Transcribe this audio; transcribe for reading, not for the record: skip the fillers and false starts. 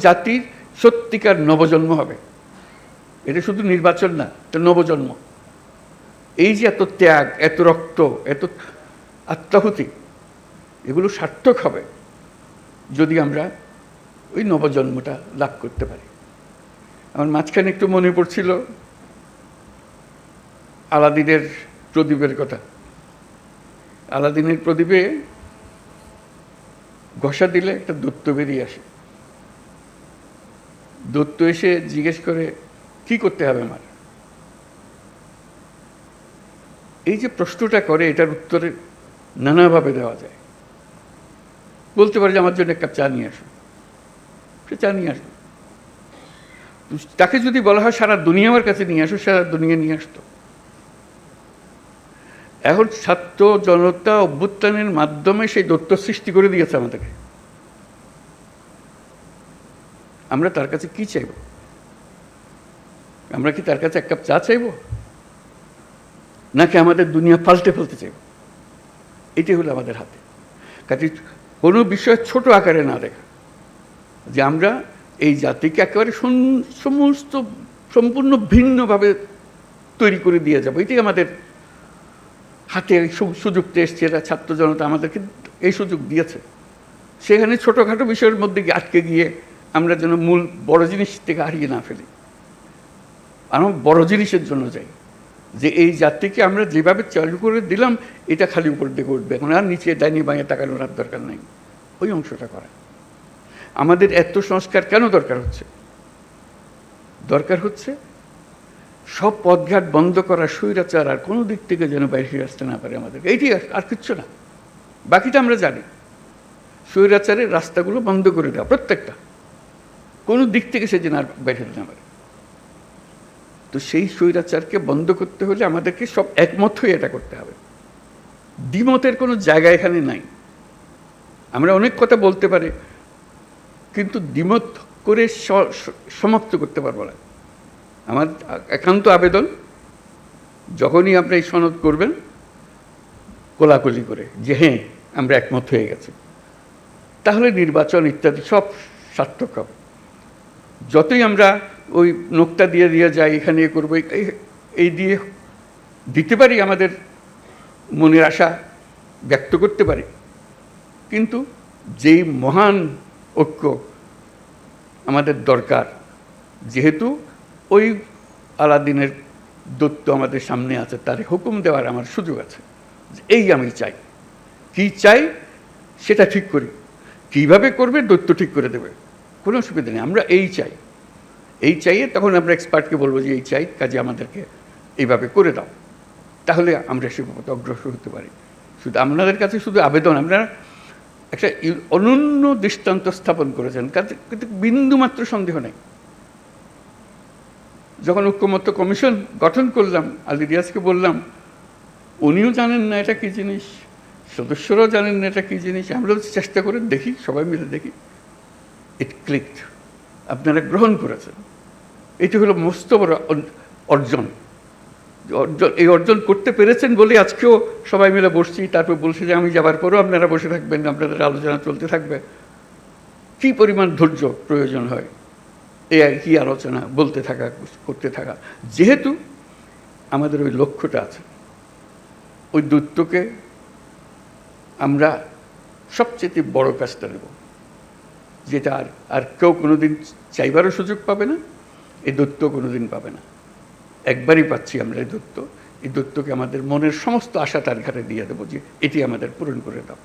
জাতির সত্যিকার নবজন্ম হবে। এটা শুধু নির্বাচন না, এটা নবজন্ম। এই যে এত ত্যাগ, এত রক্ত, এত আত্মাহুতি, এগুলো সার্থক হবে যদি আমরা ওই নবজন্মটা লাভ করতে পারি। আমার মাঝখানে একটু মনে পড়ছিল আলাদিনের প্রদীপের কথা। আলাদিনের প্রদীপে ঘষা দিলে একটা দৈত্য বেরিয়ে আসে। দৈত্য এসে জিজ্ঞেস করে, কি করতে হবে আমার? এই যে প্রশ্নটা করে, এটার উত্তরে নানাভাবে দেওয়া যায়। বলতে পারে যে আমার জন্য এক কাপ চা নিয়ে আসো, সে চা নিয়ে আসবে। তাকে যদি বলা হয় সারা দুনিয়া আমার কাছে নিয়ে আসো, সারা দুনিয়া নিয়ে আসতো। এখন ছাত্র জনতা অভ্যুত্থানের মাধ্যমে সেই দৈত্য সৃষ্টি করে দিয়েছে আমাদেরকে। আমরা তার কাছে কি চাইব? আমরা কি তার কাছে এক কাপ চা চাইব, নাকি আমাদের দুনিয়া পাল্টে ফেলতে চাইব? এটি হলো আমাদের হাতে। কাজে কোনো বিষয় ছোট আকারে না দেখা, যে আমরা এই জাতিকে একেবারে সমস্ত সম্পূর্ণ ভিন্নভাবে তৈরি করে দিয়ে যাবো, এটি আমাদের হাতে সুযোগটা এসছে। এরা ছাত্র জনতা আমাদেরকে এই সুযোগ দিয়েছে। সেখানে ছোটোখাটো বিষয়ের মধ্যে আটকে গিয়ে আমরা যেন মূল বড় জিনিস থেকে হারিয়ে না ফেলি। আমরা বড় জিনিসের জন্য যাই, যে এই জাতিকে আমরা যেভাবে চালু করে দিলাম, এটা খালি উপর দিকে উঠবে, এখন আর নিচে ডাইনি বাঁয়ে তাকানোর আর দরকার নাই। ওই অংশটা করা। আমাদের এত সংস্কার কেন দরকার হচ্ছে? দরকার হচ্ছে সব পথঘাট বন্ধ করা, স্বৈরাচার আর কোনো দিক থেকে যেন বাইরে আসতে না পারে আমাদের। এইটি আর কিচ্ছু না, বাকিটা আমরা জানি। স্বৈরাচারের রাস্তাগুলো বন্ধ করে দেওয়া, প্রত্যেকটা, কোনো দিক থেকে সে যেন আর বাইরে না পারে। তো সেই স্বৈরাচারকে বন্ধ করতে হলে আমাদেরকে সব একমত হয়ে এটা করতে হবে। দ্বিমতের কোনো জায়গা এখানে নাই। আমরা অনেক কথা বলতে পারি, কিন্তু দ্বিমত করে সমাপ্ত করতে পারবো না। আমার একান্ত আবেদন, যখনই আপনি এই সনদ করবেন, কোলাকুলি করে যে হ্যাঁ আমরা একমত হয়ে গেছি, তাহলে নির্বাচন ইত্যাদি সব সার্থক হবে। যতই আমরা ওই নোকটা দিয়ে দিয়ে যাই, এখানে এ করবো, এই দিয়ে দিতে পারি, আমাদের মনের আশা ব্যক্ত করতে পারি, কিন্তু যেই মহান ঐক্য আমাদের দরকার, যেহেতু ওই আলাদিনের দৈত্য আমাদের সামনে আছে, তার হুকুম দেওয়ার আমার সুযোগ আছে। এই আমি চাই, কি চাই সেটা ঠিক করি, কিভাবে করবে দৈত্য ঠিক করে দেবে, কোনো অসুবিধা নেই। আমরা এই চাই, এই চাইয়ে তখন আমরা এক্সপার্টকে বলবো যে এই চাই, কাজে আমাদেরকে এইভাবে করে দাও, তাহলে আমরা সে পথে অগ্রসর হতে পারি। শুধু আপনাদের কাছে শুধু আবেদন, আমরা একটা অনন্য দৃষ্টান্ত স্থাপন করেছেন, কাজে কিন্তু বিন্দুমাত্র সন্দেহ নেই। যখন ঐক্যমত্য কমিশন গঠন করলাম, আলী রিয়াজকে বললাম, উনিও জানেন না এটা কী জিনিস, সদস্যরাও জানেন না এটা কী জিনিস, আমরা চেষ্টা করে দেখি, সবাই মিলে দেখি, ইট ক্লিকড। আপনারা গ্রহণ করেছেন, এটি হলো মস্ত বড় অর্জন। এই অর্জন করতে পেরেছেন বলে আজকেও সবাই মিলে বসছি। তারপর বলছি যে আমি যাবার পরেও আপনারা বসে থাকবেন, আপনাদের আলোচনা চলতে থাকবে। কী পরিমাণ ধৈর্য প্রয়োজন হয় এই একই আলোচনা বলতে থাকা, করতে থাকা, যেহেতু আমাদের ওই লক্ষ্যটা আছে। ওই দৈত্যকে আমরা সবচেয়ে বড় কাজটা নেব, যেটা আর কেউ কোনোদিন চাইবারও সুযোগ পাবে না, এই দৈত্য কোনোদিন পাবে না। একবারই পাচ্ছি আমরা এই দৈত্য। এই দৈত্যকে আমাদের মনের সমস্ত আশা তার ঘাটে দিয়ে দেবো, যে এটি আমাদের পূরণ করে দাও।